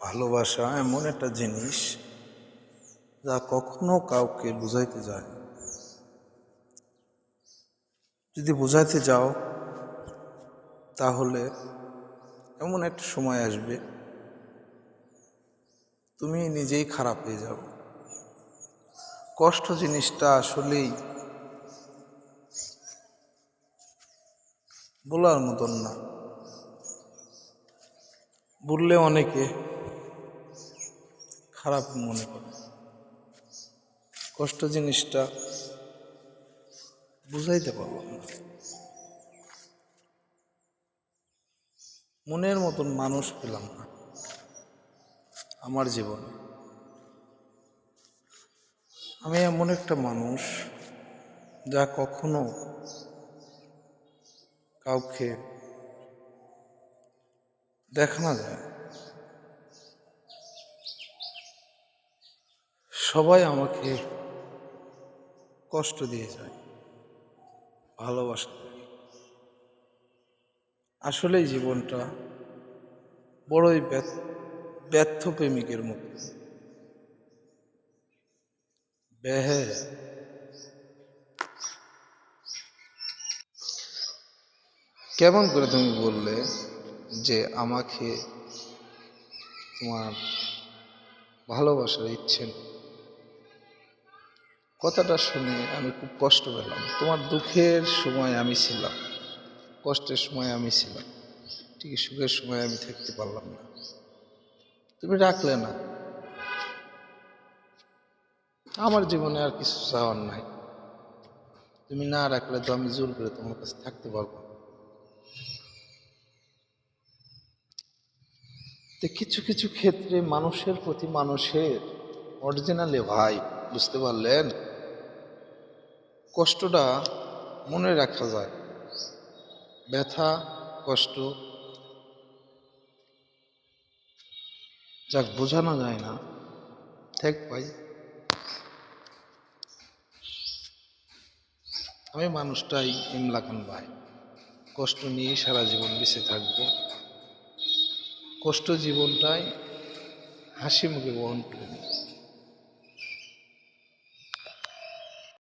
ভালোবাসা এমন একটা জিনিস যা কখনো কাউকে বুঝাইতে যায় না। যদি বুঝাইতে যাও তাহলে এমন একটা সময় আসবে তুমি নিজেই খারাপ হয়ে যাবে। কষ্ট জিনিসটা আসলেই বলার মতন না। বললে অনেকে খারাপ মনে করে। কষ্ট জিনিসটা বুঝাইতে পারলাম না। মনের মতন মানুষ পেলাম না আমার জীবনে। আমি এমন একটা মানুষ যা কখনো কাউকে দেখানো যায় না। সবাই আমাকে কষ্ট দিয়ে যায়, ভালোবাসা দেয়। আসলেই জীবনটা বড়ই ব্যর্থ প্রেমিকের মতো। কেমন করে তুমি বললে যে আমাকে তোমার ভালোবাসার ইচ্ছে নেই? কথাটা শুনে আমি খুব কষ্ট পেলাম। তোমার দুঃখের সময় আমি ছিলাম, কষ্টের সময় আমি ছিলাম, ঠিক সুখের সময় আমি থাকতে পারলাম না। তুমি রাখলে না। আমার জীবনে আর কিছু চাওয়ার নাই। তুমি না রাখলে তো আমি জোর করে তোমার কাছে থাকতে পারবো না। তো কিছু কিছু ক্ষেত্রে মানুষের প্রতি মানুষের অরিজিনালি ভাই, বুঝতে পারলেন? কষ্টটা মনে রাখা যায়, ব্যথা কষ্ট যাক বোঝানো যায় না। ঠিক ভাই, আমি মানুষটাই ইমলা খান ভাই। কষ্ট নিয়ে সারা জীবন বেঁচে থাকবো। কষ্ট জীবনটাই হাসি মুখে বহন করে নিই।